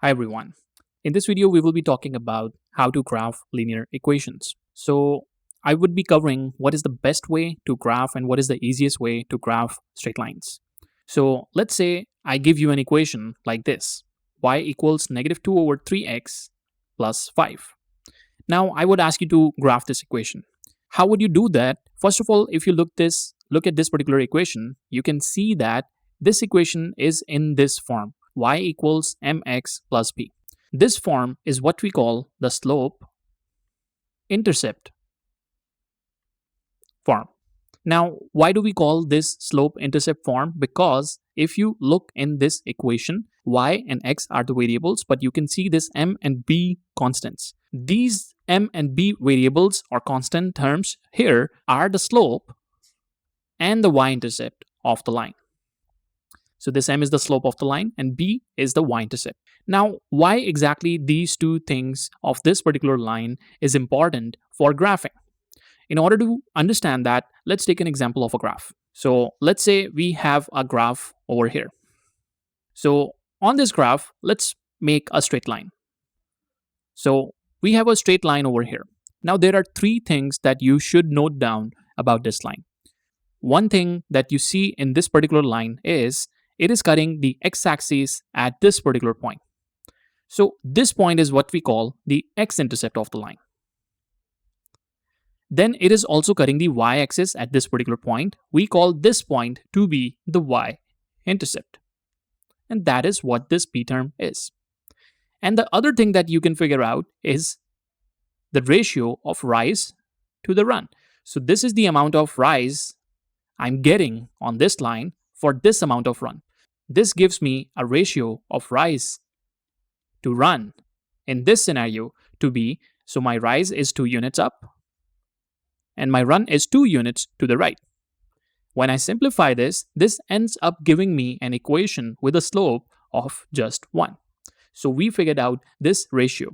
Hi everyone. In this video, we will be talking about how to graph linear equations. So I would be covering what is the best way to graph and what is the easiest way to graph straight lines. So let's say I give you an equation like this, y equals negative 2 over 3x plus 5. Now I would ask you to graph this equation. How would you do that? First of all, if you look at this particular equation, you can see that this equation is in this form, y equals mx plus b. This form is what we call the slope intercept form. Now, why do we call this slope intercept form? Because if you look in this equation, y and x are the variables, but you can see this m and b constants. These m and b variables or constant terms here are the slope and the y-intercept of the line. So this m is the slope of the line and b is the y-intercept. Now, why exactly these two things of this particular line is important for graphing? In order to understand that, let's take an example of a graph. So let's say we have a graph over here. So on this graph, let's make a straight line. So we have a straight line over here. Now there are three things that you should note down about this line. One thing that you see in this particular line is it is cutting the x-axis at this particular point. So this point is what we call the x-intercept of the line. Then it is also cutting the y-axis at this particular point. We call this point to be the y-intercept. And that is what this b term is. And the other thing that you can figure out is the ratio of rise to the run. So this is the amount of rise I'm getting on this line for this amount of run. This gives me a ratio of rise to run in this scenario to be, so my rise is 2 units up and my run is 2 units to the right. When I simplify this, this ends up giving me an equation with a slope of just 1. So we figured out this ratio.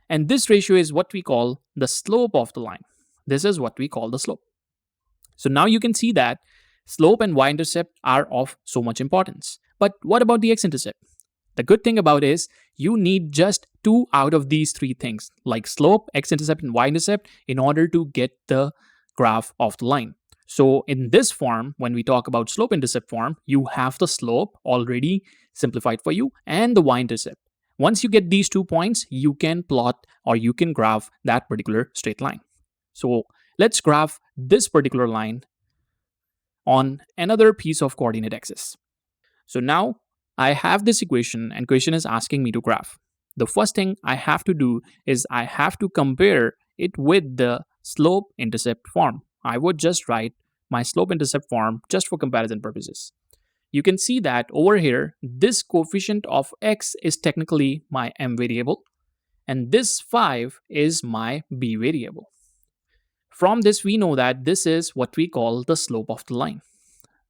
And this ratio is what we call the slope of the line. This is what we call the slope. So now you can see that slope and y-intercept are of so much importance. But what about the x-intercept? The good thing about it is you need just 2 out of these 3 things, like slope, x-intercept, and y-intercept, in order to get the graph of the line. So in this form, when we talk about slope-intercept form, you have the slope already simplified for you and the y-intercept. Once you get these 2 points, you can plot or you can graph that particular straight line. So let's graph this particular line on another piece of coordinate axis. So now I have this equation and equation is asking me to graph. The first thing I have to do is I have to compare it with the slope-intercept form. I would just write my slope-intercept form just for comparison purposes. You can see that over here, this coefficient of x is technically my m variable, and this 5 is my b variable. From this, we know that this is what we call the slope of the line.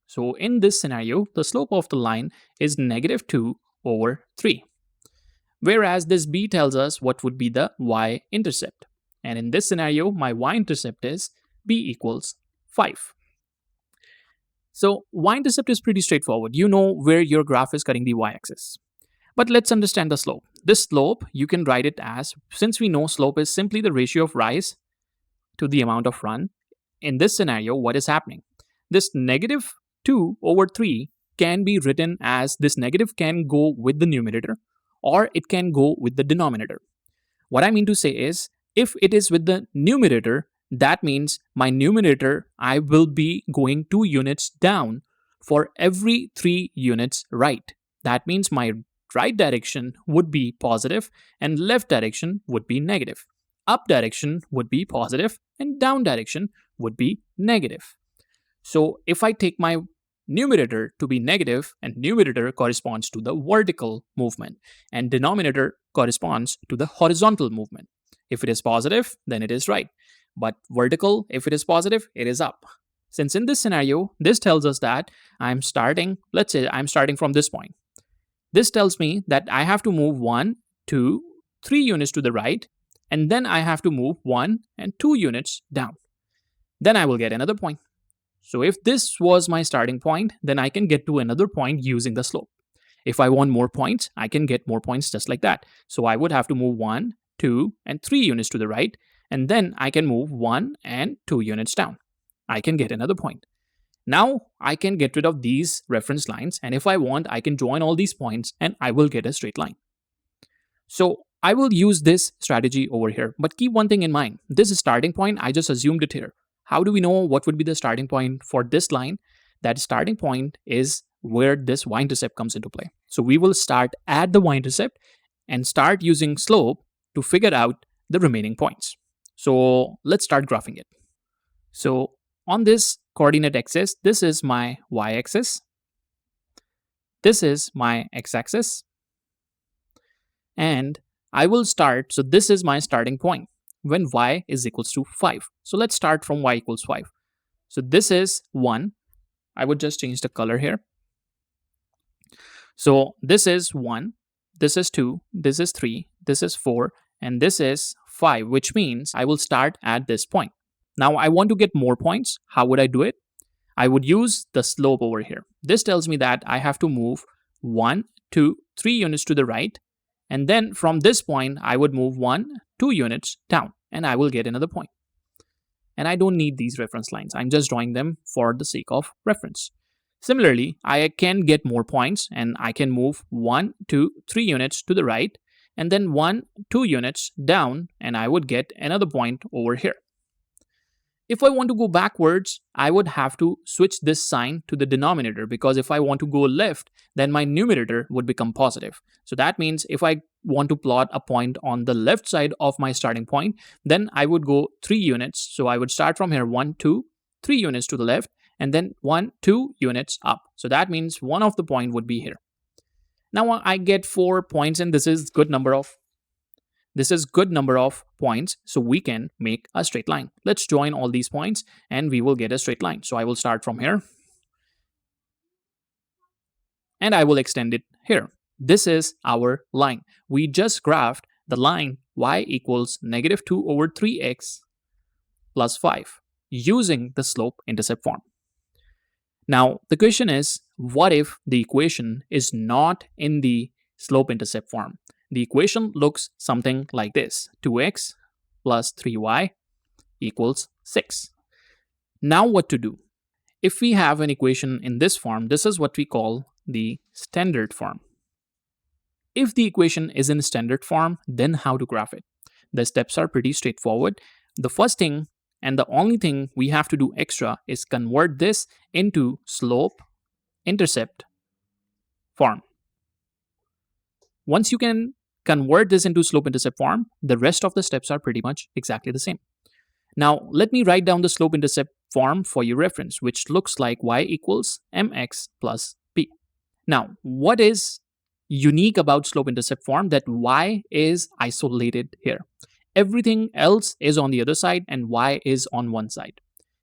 So in this scenario, the slope of the line is negative 2 over 3. Whereas this b tells us what would be the y-intercept. And in this scenario, my y-intercept is b equals 5. So y-intercept is pretty straightforward. You know where your graph is cutting the y-axis. But let's understand the slope. This slope, you can write it as, since we know slope is simply the ratio of rise to the amount of run. In this scenario, what is happening? This negative 2 over 3 can be written as this negative can go with the numerator or it can go with the denominator. What I mean to say is, if it is with the numerator, that means my numerator, I will be going 2 units down for every 3 units right. That means my right direction would be positive and left direction would be negative. Up direction would be positive and down direction would be negative. So if I take my numerator to be negative, and numerator corresponds to the vertical movement and denominator corresponds to the horizontal movement. If it is positive, then it is right. But vertical, if it is positive, it is up. Since in this scenario, this tells us that let's say I'm starting from this point. This tells me that I have to move 1, 2, 3 units to the right, and then I have to move 1 and 2 units down. Then I will get another point. So if this was my starting point, then I can get to another point using the slope. If I want more points, I can get more points just like that. So I would have to move 1, 2, and 3 units to the right, and then I can move 1 and 2 units down. I can get another point. Now I can get rid of these reference lines, and if I want, I can join all these points and I will get a straight line. So I will use this strategy over here, but keep one thing in mind. This is starting point, I just assumed it here. How do we know what would be the starting point for this line? That starting point is where this y-intercept comes into play. So we will start at the y-intercept and start using slope to figure out the remaining points. So let's start graphing it. So on this coordinate axis, this is my y-axis, this is my x-axis, and I will start, so this is my starting point when y is equals to 5. So let's start from y equals 5. So this is 1. I would just change the color here. So this is 1, this is 2, this is 3, this is 4, and this is 5, which means I will start at this point. Now I want to get more points. How would I do it? I would use the slope over here. This tells me that I have to move 1, 2, 3 units to the right, and then from this point, I would move 1, 2 units down, and I will get another point. And I don't need these reference lines. I'm just drawing them for the sake of reference. Similarly, I can get more points, and I can move 1, 2, 3 units to the right, and then 1, 2 units down, and I would get another point over here. If I want to go backwards, I would have to switch this sign to the denominator, because if I want to go left, then my numerator would become positive. So that means if I want to plot a point on the left side of my starting point, then I would go 3 units. So I would start from here 1, 2, 3 units to the left, and then 1, 2 units up. So that means one of the point would be here. Now I get 4 points, and this is good number of points, so we can make a straight line. Let's join all these points and we will get a straight line. So I will start from here and I will extend it here. This is our line. We just graphed the line y equals negative 2 over 3x plus 5 using the slope-intercept form. Now the question is, what if the equation is not in the slope-intercept form? The equation looks something like this. 2x plus 3y equals 6. Now what to do? If we have an equation in this form, this is what we call the standard form. If the equation is in standard form, then how to graph it? The steps are pretty straightforward. The first thing and the only thing we have to do extra is convert this into slope-intercept form. Once you can convert this into slope-intercept form, the rest of the steps are pretty much exactly the same. Now, let me write down the slope-intercept form for your reference, which looks like y equals mx plus b. Now, what is unique about slope-intercept form? That y is isolated here. Everything else is on the other side and y is on one side.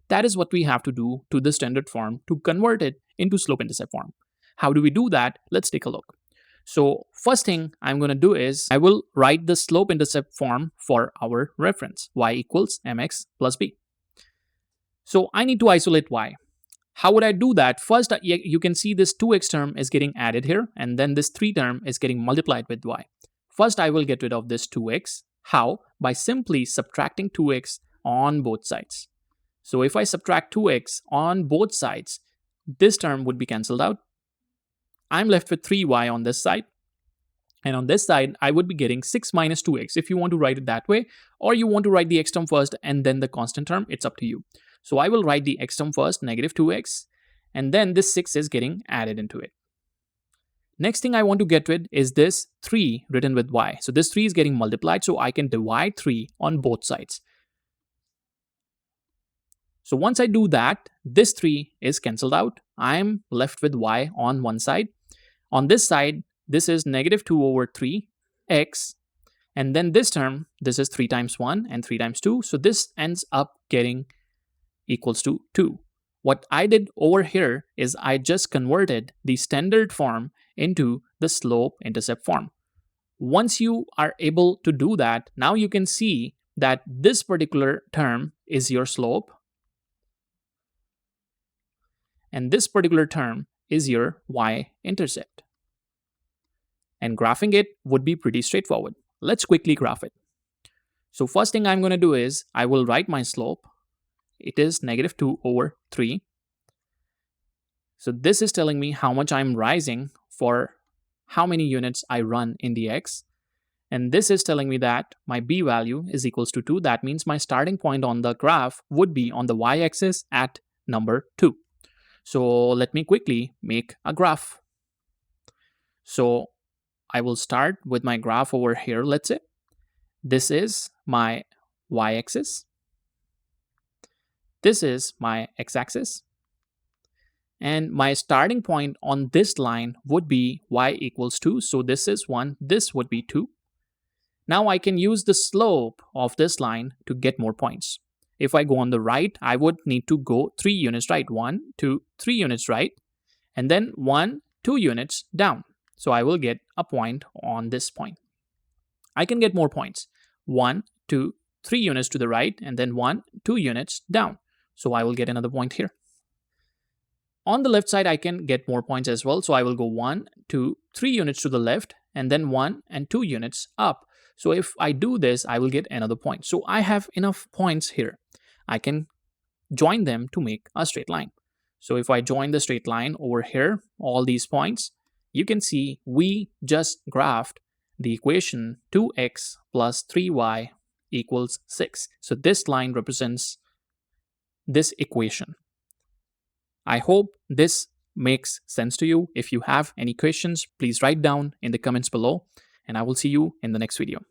That is what we have to do to the standard form to convert it into slope-intercept form. How do we do that? Let's take a look. So first thing I'm going to do is I will write the slope-intercept form for our reference, y equals mx plus b. So I need to isolate y. How would I do that? First, you can see this 2x term is getting added here, and then this 3 term is getting multiplied with y. First, I will get rid of this 2x. How? By simply subtracting 2x on both sides. So if I subtract 2x on both sides, this term would be cancelled out. I'm left with 3y on this side. And on this side, I would be getting 6 minus 2x if you want to write it that way, or you want to write the x term first and then the constant term, it's up to you. So I will write the x term first, negative 2x, and then this 6 is getting added into it. Next thing I want to get rid is this 3 written with y. So this 3 is getting multiplied, so I can divide 3 on both sides. So once I do that, this 3 is cancelled out. I'm left with y on one side. On this side, this is negative 2 over 3x. And then this term, this is 3 times 1 and 3 times 2. So this ends up getting equals to 2. What I did over here is I just converted the standard form into the slope-intercept form. Once you are able to do that, now you can see that this particular term is your slope, and this particular term is your y-intercept. And graphing it would be pretty straightforward. Let's quickly graph it. So first thing I'm going to do is I will write my slope. It is -2/3. So this is telling me how much I'm rising for how many units I run in the x. And this is telling me that my b value is equals to 2. That means my starting point on the graph would be on the y-axis at number 2. So let me quickly make a graph. So I will start with my graph over here, let's say. This is my y-axis. This is my x-axis. And my starting point on this line would be y equals 2. So this is 1, this would be 2. Now I can use the slope of this line to get more points. If I go on the right, I would need to go 3 units right. 1, 2, 3 units right. And then 1, 2 units down. So I will get a point on this point. I can get more points. 1, 2, 3 units to the right, and then 1, 2 units down. So I will get another point here. On the left side, I can get more points as well. So I will go 1, 2, 3 units to the left, and then 1 and 2 units up. So if I do this, I will get another point. So I have enough points here. I can join them to make a straight line. So if I join the straight line over here, all these points, you can see we just graphed the equation 2x plus 3y equals 6. So this line represents this equation. I hope this makes sense to you. If you have any questions, please write down in the comments below, and I will see you in the next video.